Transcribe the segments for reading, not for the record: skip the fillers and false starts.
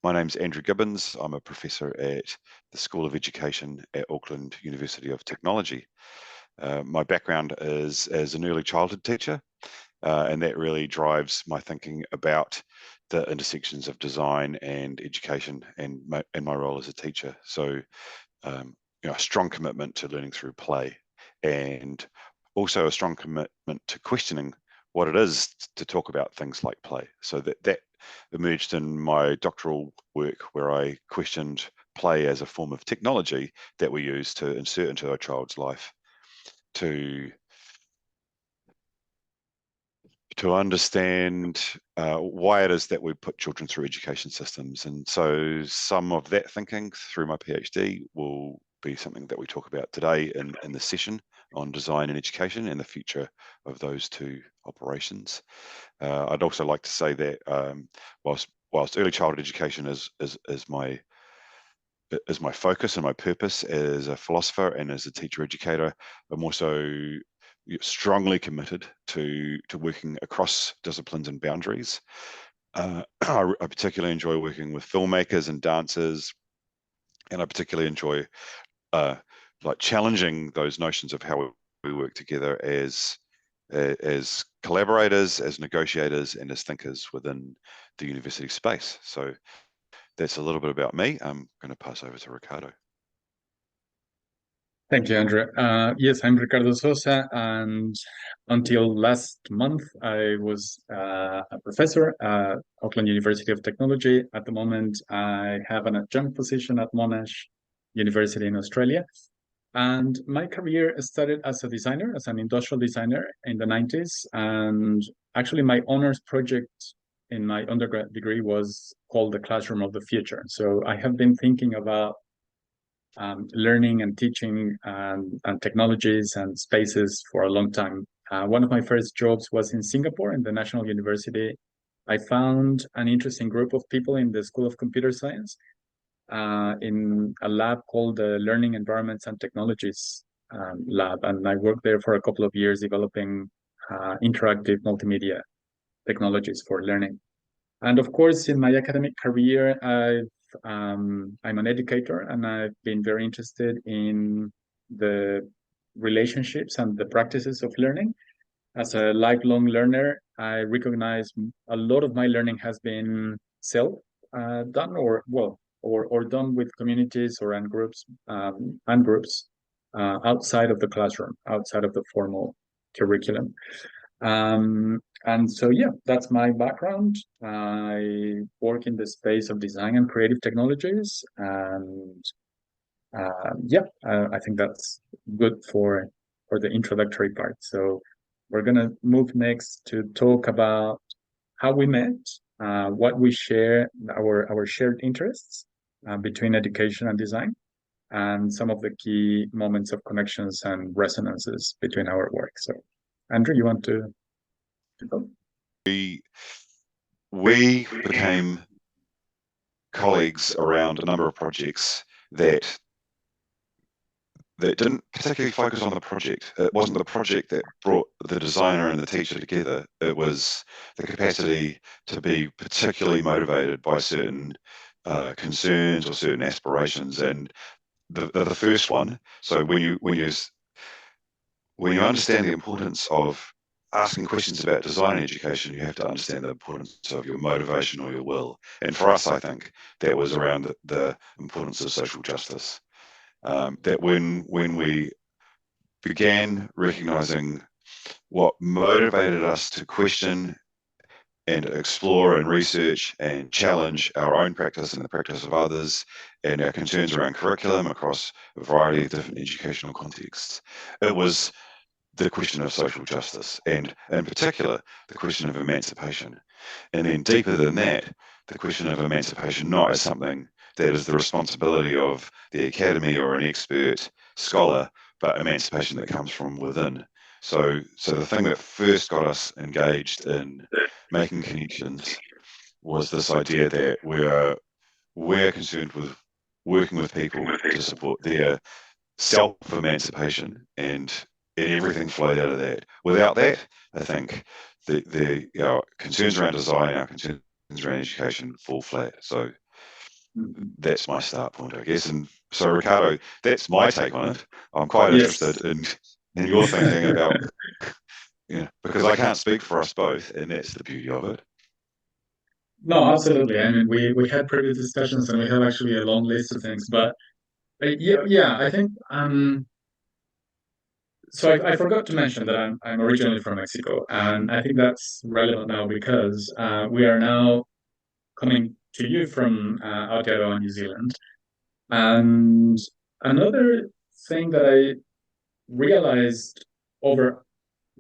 My name's Andrew Gibbons. I'm a professor at the School of Education at Auckland University of Technology. My background is as an early childhood teacher, and that really drives my thinking about the intersections of design and education and my role as a teacher. So, a strong commitment to learning through play, and also a strong commitment to questioning what it is to talk about things like play. So that emerged in my doctoral work, where I questioned play as a form of technology that we use to insert into a child's life to understand why it is that we put children through education systems. And so some of that thinking through my PhD will be something that we talk about today in the session on design and education and the future of those two operations. I'd also like to say that whilst early childhood education is my focus and my purpose as a philosopher and as a teacher educator, I'm also strongly committed to working across disciplines and boundaries. I particularly enjoy working with filmmakers and dancers, and I particularly enjoy like challenging those notions of how we work together as collaborators, as negotiators, and as thinkers within the university space. So that's a little bit about me. I'm going to pass over to Ricardo. Thank you, Andrew. Yes, I'm Ricardo Sosa, and until last month, I was a professor at Auckland University of Technology. At the moment, I have an adjunct position at Monash University in Australia. And my career started as a designer, as an industrial designer in the 90s. And actually, my honors project in my undergrad degree was called The Classroom of the Future. So I have been thinking about learning and teaching and technologies and spaces for a long time. One of my first jobs was in Singapore in the National University. I found an interesting group of people in the School of Computer Science in a lab called the Learning Environments and Technologies lab. And I worked there for a couple of years developing interactive multimedia technologies for learning. And of course, in my academic career, I'm an educator, and I've been very interested in the relationships and the practices of learning. As a lifelong learner, I recognize a lot of my learning has been self done, or done with communities or and groups outside of the classroom, outside of the formal curriculum. And so, yeah, that's my background. I work in the space of design and creative technologies. And I think that's good for the introductory part. So we're going to move next to talk about how we met, what we share, our shared interests between education and design, and some of the key moments of connections and resonances between our work. So, Andrew, you want to go? We became colleagues around a number of projects that didn't particularly focus on the project. It wasn't the project that brought the designer and the teacher together. It was the capacity to be particularly motivated by certain concerns or certain aspirations. And the first one, so when you understand the importance of asking questions about design and education, you have to understand the importance of your motivation or your will. And for us, I think that was around the importance of social justice. That when we began recognizing what motivated us to question and explore and research and challenge our own practice and the practice of others, and our concerns around curriculum across a variety of different educational contexts, it was the question of social justice, and in particular, the question of emancipation. And then deeper than that, the question of emancipation not as something that is the responsibility of the academy or an expert scholar, but emancipation that comes from within. So the thing that first got us engaged in making connections was this idea that we're concerned with working with people to support their self-emancipation, and everything flowed out of that. Without that, I think the concerns around design, our concerns around education fall flat. So Mhm. That's my start point, I guess. And so, Ricardo, that's my take on it. I'm quite Yes. interested in your thinking about, because I can't speak for us both, and that's the beauty of it. No, absolutely. I mean, we had previous discussions and we have actually a long list of things, but yeah, I think so I forgot to mention that I'm originally from Mexico, and I think that's relevant now because we are now coming to you from Aotearoa, New Zealand. And another thing that I realized over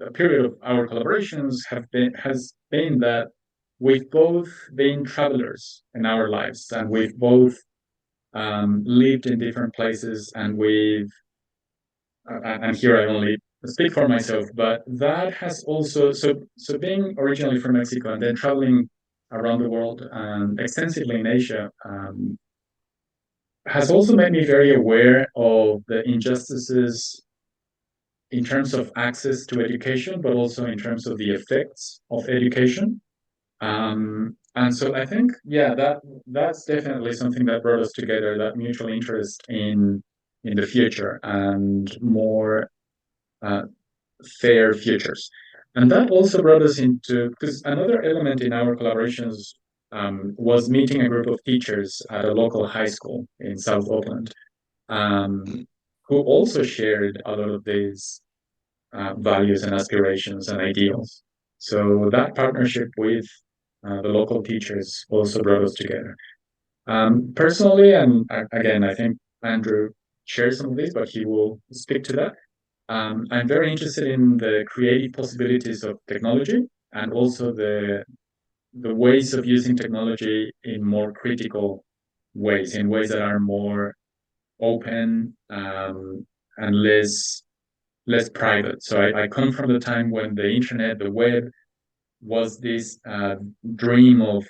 a period of our collaborations has been that we've both been travelers in our lives, and we've both lived in different places, and and here I only speak for myself, but that has also so being originally from Mexico and then traveling around the world extensively in Asia has also made me very aware of the injustices in terms of access to education, but also in terms of the effects of education. And so I think, yeah, that's definitely something that brought us together, that mutual interest in the future and more uh, fair futures. And that also brought us into, because another element in our collaborations was meeting a group of teachers at a local high school in South Auckland, um, who also shared a lot of these values and aspirations and ideals. So that partnership with the local teachers also brought us together. Personally, and again, I think Andrew shares some of this, but he will speak to that. I'm very interested in the creative possibilities of technology and also the ways of using technology in more critical ways, in ways that are more open and less private. So I come from the time when the internet, the web, was this dream of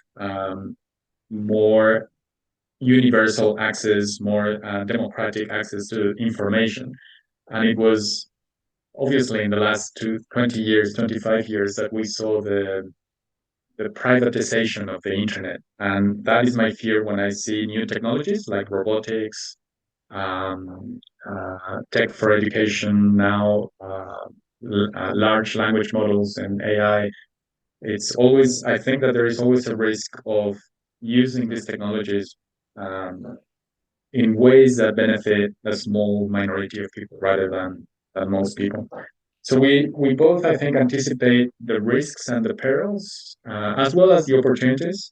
more universal access, more democratic access to information. And it was obviously in the last 20 years, 25 years that we saw the privatization of the internet. And that is my fear when I see new technologies like robotics, tech for education now, large language models and AI. It's always, I think that there is always a risk of using these technologies in ways that benefit a small minority of people rather than most people. So we both, I think, anticipate the risks and the perils, as well as the opportunities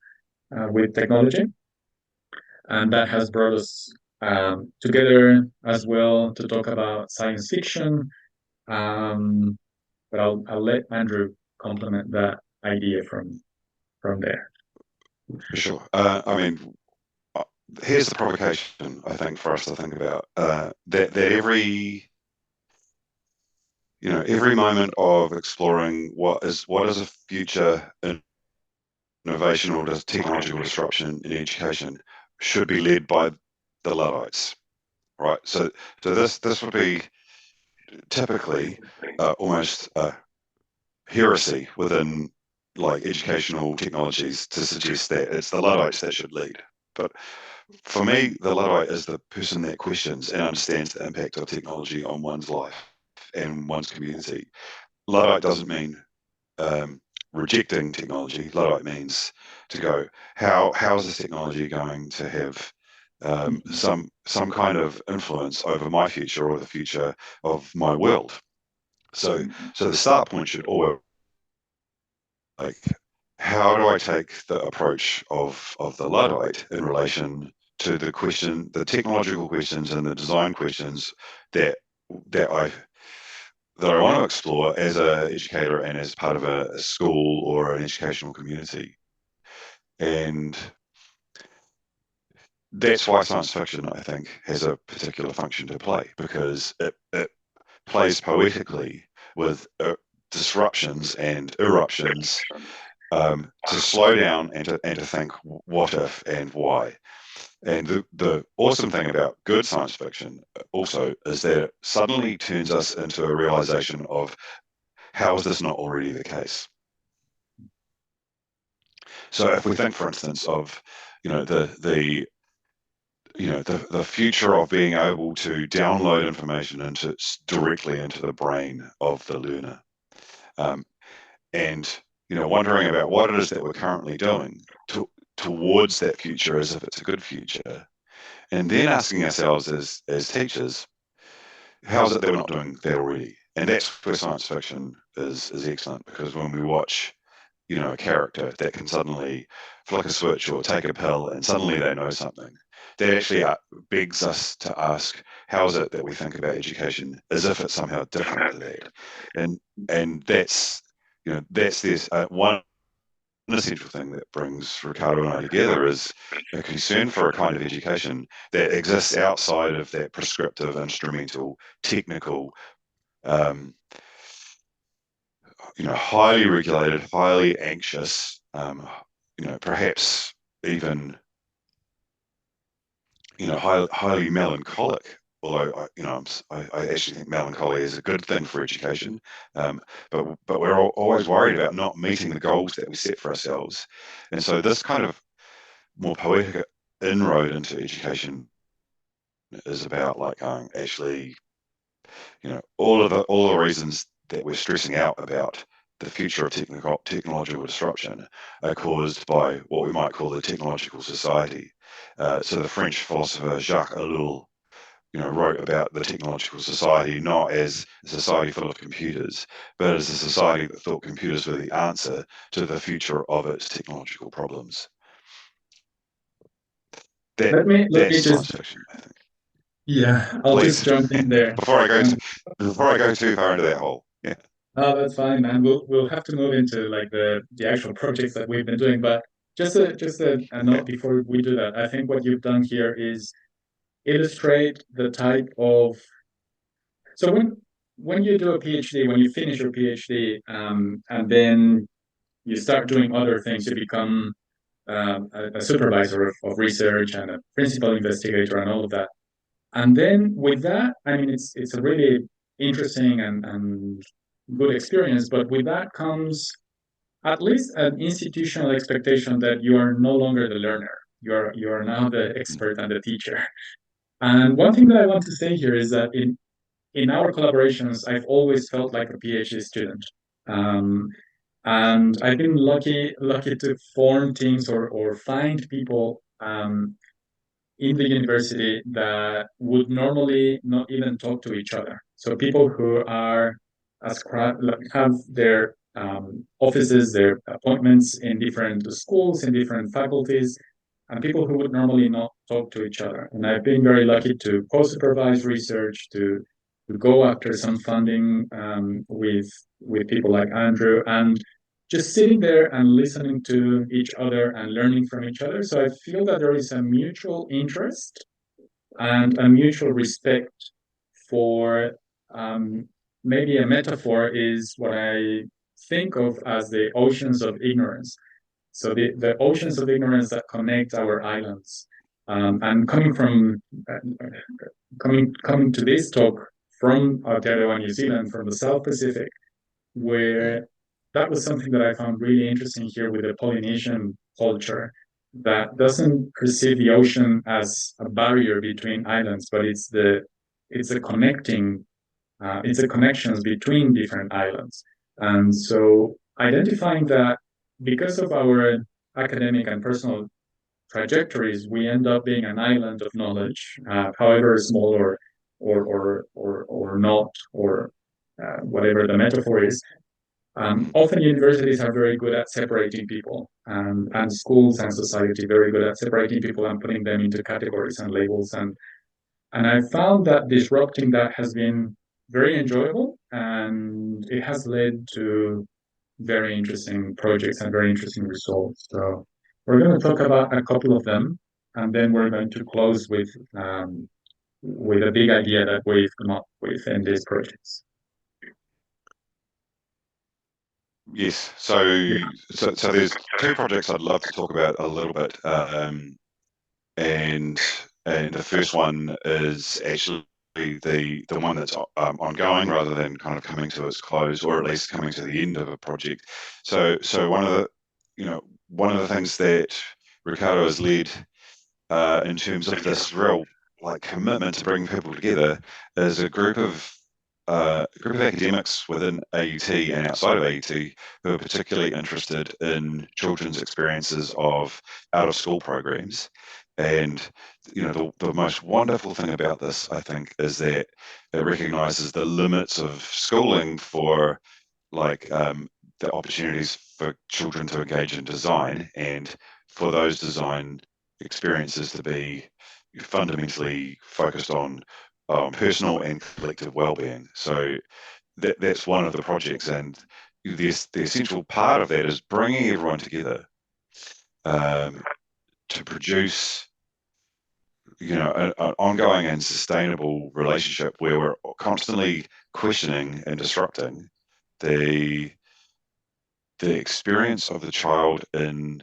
with technology, and that has brought us together as well to talk about science fiction. Um, but I'll let Andrew complement that idea from there. For sure. I mean, uh, here's the provocation, I think, for us to think about that every moment of exploring what is a future innovation or technological disruption in education should be led by the Luddites, right? So this would be typically almost heresy within like educational technologies to suggest that it's the Luddites that should lead. But for me, the Luddite is the person that questions and understands the impact of technology on one's life and one's community. Luddite doesn't mean um, rejecting technology. Luddite means to go, how is this technology going to have some kind of influence over my future or the future of my world? So so the start point should always like how do I take the approach of the Luddite in relation to the technological questions and the design questions that that I that I want to explore as an educator and as part of a school or an educational community. And that's why science fiction, I think, has a particular function to play because it plays poetically with disruptions and eruptions to slow down and to think what if and why. And the awesome thing about good science fiction also is that it suddenly turns us into a realization of how is this not already the case? So if we think, for instance, of the the future of being able to download information directly into the brain of the learner, um, and wondering about what it is that we're currently doing towards that future as if it's a good future, and then asking ourselves as teachers, how is it that we're not doing that already? And that's where science fiction is excellent, because when we watch a character that can suddenly flick a switch or take a pill and suddenly they know something, that actually begs us to ask, how is it that we think about education as if it's somehow different to that? And that's this one essential thing that brings Ricardo and I together, is a concern for a kind of education that exists outside of that prescriptive, instrumental, technical, um, highly regulated, highly anxious, perhaps even, highly melancholic. Although I actually think melancholy is a good thing for education, but we're always worried about not meeting the goals that we set for ourselves, and so this kind of more poetic inroad into education is about like going, actually, all the reasons that we're stressing out about the future of technological disruption are caused by what we might call the technological society. So the French philosopher Jacques Ellul, wrote about the technological society not as a society full of computers, but as a society that thought computers were the answer to the future of its technological problems. That's just, science fiction, I think. yeah, I'll just Please, jump in there. Um, before I go too far into that hole. Yeah. oh, that's fine, man. We'll have to move into like the actual projects that we've been doing, but a Okay. note before we do that. I think what you've done here is illustrate the type of, so when you do a PhD, when you finish your PhD, and then you start doing other things, you become a supervisor of research and a principal investigator and all of that. And then with that, I mean, it's a really interesting and good experience. But with that comes at least an institutional expectation that you are no longer the learner. You are now the expert and the teacher. And one thing that I want to say here is that in our collaborations, I've always felt like a PhD student. Um, and I've been lucky to form teams or find people in the university that would normally not even talk to each other. So people who are have their offices, their appointments in different schools, in different faculties, and people who would normally not talk to each other. And I've been very lucky to co-supervise research, to go after some funding with people like Andrew, and just sitting there and listening to each other and learning from each other. So I feel that there is a mutual interest and a mutual respect for, um, maybe a metaphor is what I think of as the oceans of ignorance. So the oceans of ignorance that connect our islands. And coming to this talk from Aotearoa, New Zealand, from the South Pacific, where that was something that I found really interesting here with the Polynesian culture that doesn't perceive the ocean as a barrier between islands, but it's a connecting it's a connections between different islands. And so identifying that because of our academic and personal trajectories, we end up being an island of knowledge, however small or not, or whatever the metaphor is. Often universities are very good at separating people, and schools and society very good at separating people and putting them into categories and labels. And I found that disrupting that has been very enjoyable, and it has led to very interesting projects and very interesting results. So we're going to talk about a couple of them, and then we're going to close with a big idea that we've come up with in these projects. Yes. So there's two projects I'd love to talk about a little bit, and the first one is actually the one that's ongoing rather than kind of coming to its close, or at least coming to the end of a project. So one of the things that Ricardo has led in terms of this real like commitment to bring people together is a group of academics within AUT and outside of AUT who are particularly interested in children's experiences of out of school programs. And the most wonderful thing about this, I think, is that it recognizes the limits of schooling for like the opportunities for children to engage in design and for those design experiences to be fundamentally focused on personal and collective well-being. So that's one of the projects, and the essential part of that is bringing everyone together um, to produce an ongoing and sustainable relationship where we're constantly questioning and disrupting the the experience of the child in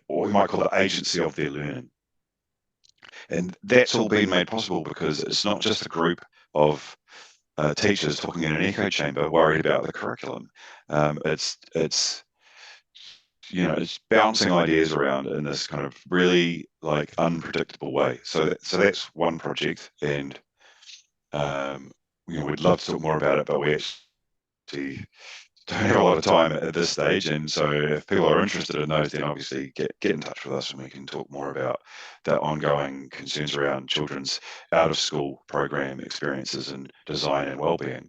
what we might call the agency of their learning. And that's all been made possible because it's not just a group of teachers talking in an echo chamber worried about the curriculum. It's bouncing ideas around in this kind of really like unpredictable way. So that's one project, and we'd love to talk more about it, but we actually don't have a lot of time at this stage. And so if people are interested in those, then obviously get in touch with us and we can talk more about the ongoing concerns around children's out of school program experiences and design and wellbeing.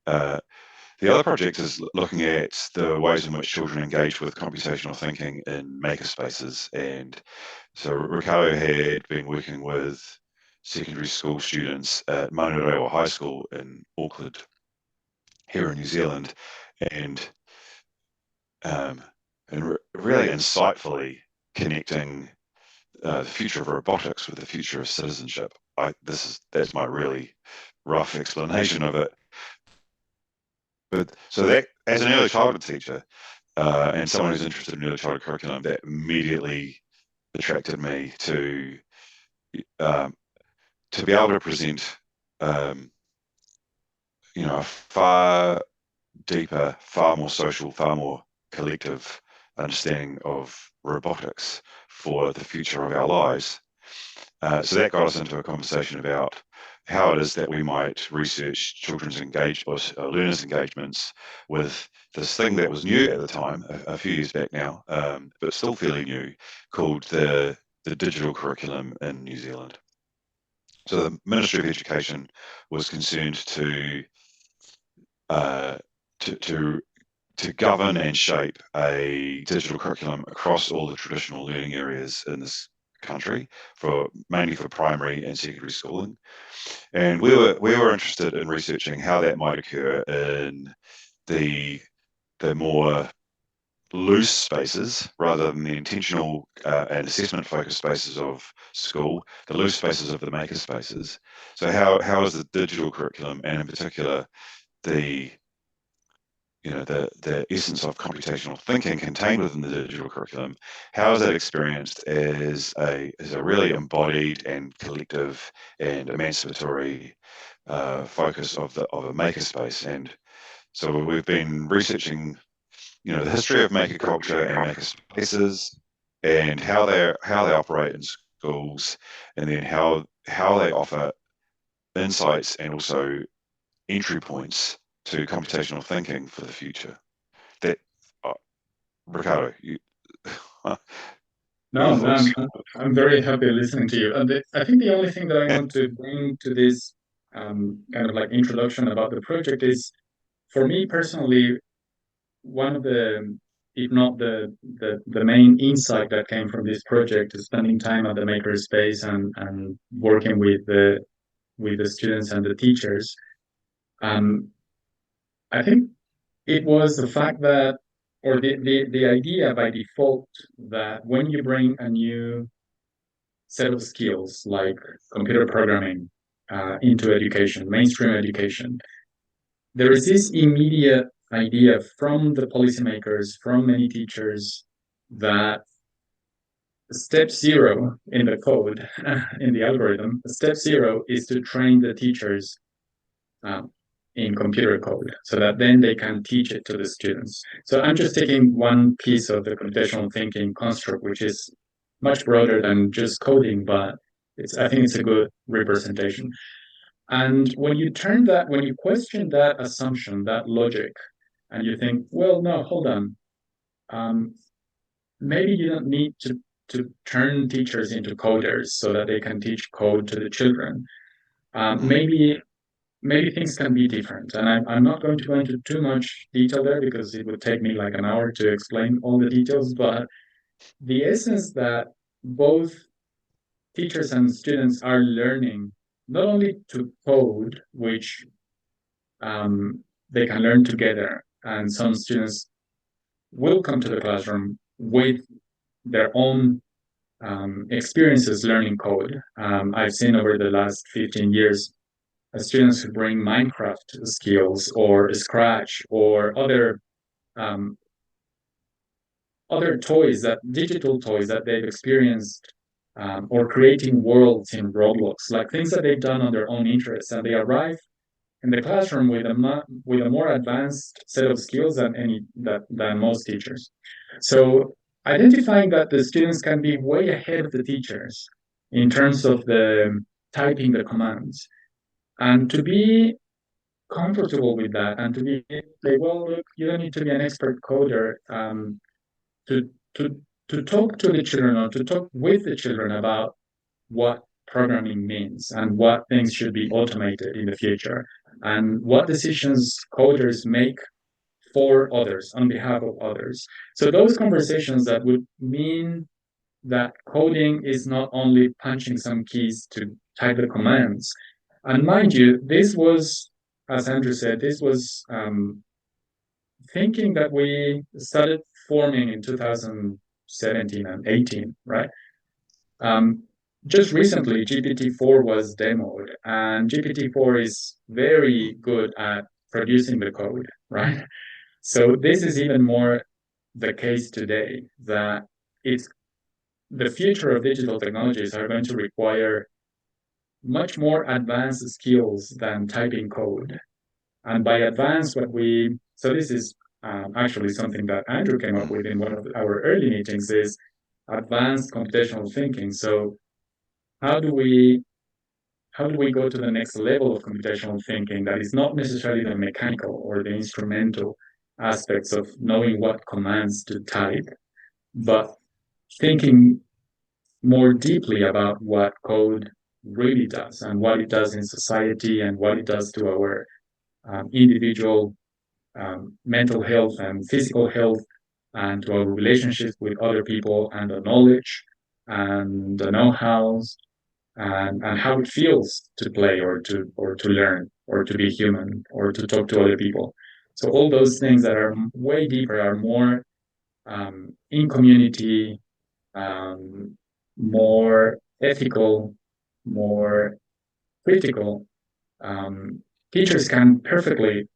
The other project is looking at the ways in which children engage with computational thinking in makerspaces. And so Ricardo had been working with secondary school students at Manurewa High School in Auckland, here in New Zealand, and um, really insightfully connecting the future of robotics with the future of citizenship. That's my really rough explanation of it. But so that, as an early childhood teacher and someone who's interested in early childhood curriculum, that immediately attracted me um, to be able to present, um, a far deeper, far more social, far more collective understanding of robotics for the future of our lives. So that got us into a conversation about how it is that we might research children's learners' engagements with this thing that was new at the time, a few years back now, but still fairly new, called the digital curriculum in New Zealand. So the Ministry of Education was concerned uh, to to govern and shape a digital curriculum across all the traditional learning areas in this country, mainly for primary and secondary schooling. And we were interested in researching how that might occur in the more loose spaces rather than the intentional and assessment focused spaces of school, the loose spaces of the maker spaces. So how is the digital curriculum, and in particular the the essence of computational thinking contained within the digital curriculum, how is that experienced as a really embodied and collective and emancipatory focus of a makerspace? And so we've been researching, the history of maker culture and maker spaces, and how they operate in schools, and then how they offer insights and also entry points to computational thinking for the future. That Ricardo, your No, thoughts? I'm very happy listening to you. And I think the only thing that I want to bring to this kind of like introduction about the project is, for me personally, one of the, if not the main insight that came from this project is spending time at the makerspace and working with the students and the teachers. Um, I think it was the fact that, or the idea by default, that when you bring a new set of skills like computer programming into education, mainstream education, there is this immediate idea from the policymakers, from many teachers, that step zero in the code, in the algorithm, step zero is to train the teachers um, in computer code so that then they can teach it to the students. So I'm just taking one piece of the computational thinking construct, which is much broader than just coding, but I think it's a good representation. And when you question that assumption, that logic, and you think, well, no, hold on, um, maybe you don't need to turn teachers into coders so that they can teach code to the children. Maybe things can be different. And I'm not going to go into too much detail there because it would take me like an hour to explain all the details. But the essence that both teachers and students are learning not only to code, which they can learn together, and some students will come to the classroom with their own experiences learning code. I've seen over the last 15 years students who bring Minecraft skills or Scratch or um, other toys, that digital toys that they've experienced, or creating worlds in Roblox, like things that they've done on their own interests, and they arrive in the classroom with a more advanced set of skills than most teachers. So identifying that the students can be way ahead of the teachers in terms of the typing the commands, and to be comfortable with that, and to be like, well, look, you don't need to be an expert coder, to to to talk to the children or to talk with the children about what programming means and what things should be automated in the future and what decisions coders make for others on behalf of others. So those conversations that would mean that coding is not only punching some keys to type the commands. And mind you, this was, as Andrew said, this was thinking that we started forming in 2017 and 18, right? Um, just recently, GPT-4 was demoed, and GPT-4 is very good at producing the code, right? So this is even more the case today, that it's the future of digital technologies are going to require much more advanced skills than typing code. And by advanced, so this is actually something that Andrew came up with in one of our early meetings, is advanced computational thinking. So how do we go to the next level of computational thinking that is not necessarily the mechanical or the instrumental aspects of knowing what commands to type, but thinking more deeply about what code really does and what it does in society and what it does to our individual mental health and physical health, and to our relationships with other people, and the knowledge and the know-hows, and how it feels to play or to learn or to be human or to talk to other people. So all those things that are way deeper are more in community, um, more ethical, more critical. Um, Teachers can perfectly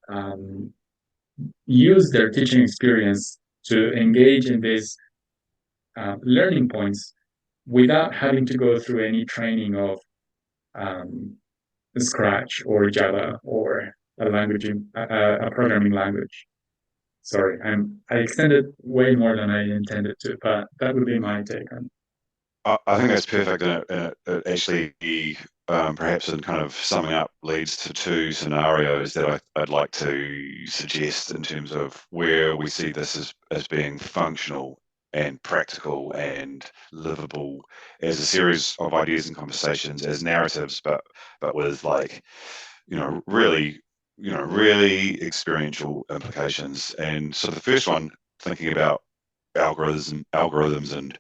um, use their teaching experience to engage in these learning points without having to go through any training of um, Scratch or Java or a programming language. Sorry, I extended way more than I intended to, but that would be my take on. I think that's perfect, and it actually, perhaps in kind of summing up, leads to two scenarios that I'd like to suggest in terms of where we see this as being functional and practical and livable as a series of ideas and conversations, as narratives, but with like, really, really experiential implications. And so the first one, thinking about algorithms and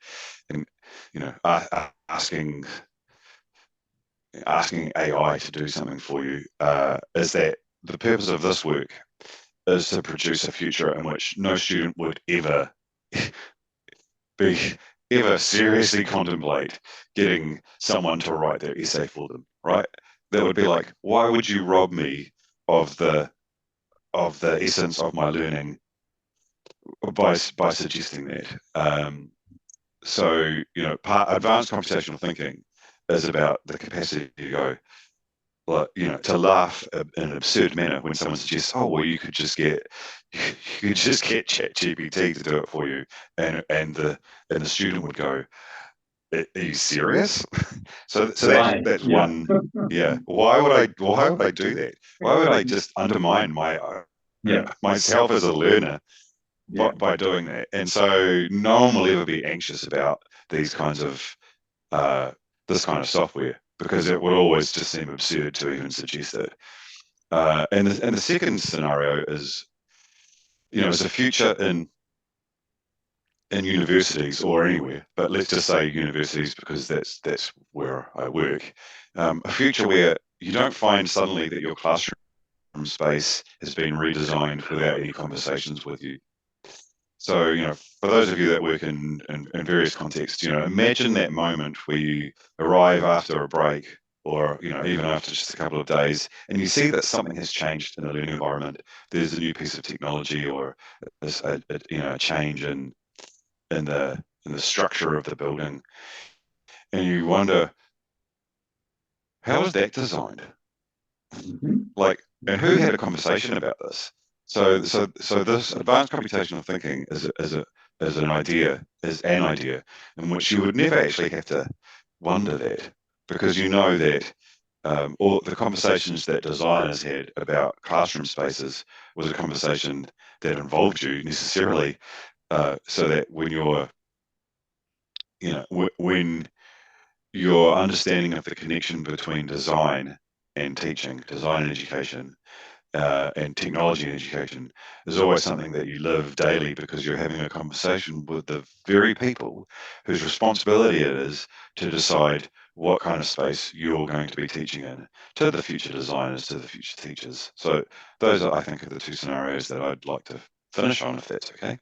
asking AI to do something for you, is that the purpose of this work is to produce a future in which no student would ever be ever seriously contemplate getting someone to write their essay for them, right? That would be like, why would you rob me of the essence of my learning by suggesting that? So, advanced computational thinking is about the capacity to go, to laugh in an absurd manner when someone suggests, oh, well, you could just get you could just get ChatGPT to do it for you, and the student would go, "Are you serious?" So Why? that's Yeah. one. Yeah. Why would I do that? Why would I just undermine Yeah. myself as a learner Yeah. by doing that? And so no one will ever be anxious about these kinds of uh, this kind of software because it would always just seem absurd to even suggest it. And the second scenario is, is a future in universities or anywhere, but let's just say universities because that's where I work. A future where you don't find suddenly that your classroom space has been redesigned without any conversations with you. So, for those of you that work in various contexts, imagine that moment where you arrive after a break or, even after just a couple of days and you see that something has changed in the learning environment. There's a new piece of technology or a change in the structure of the building. And you wonder, how was that designed? Mhm. Like, and who had a conversation about this? So this advanced computational thinking is an idea in which you would never actually have to wonder that because you know that all the conversations that designers had about classroom spaces was a conversation that involved you necessarily, so that when your understanding of the connection between design and teaching, design and education, and technology and education is always something that you live daily because you're having a conversation with the very people whose responsibility it is to decide what kind of space you're going to be teaching in to the future designers, to the future teachers. So those are, I think, are the two scenarios that I'd like to finish on, if that's okay.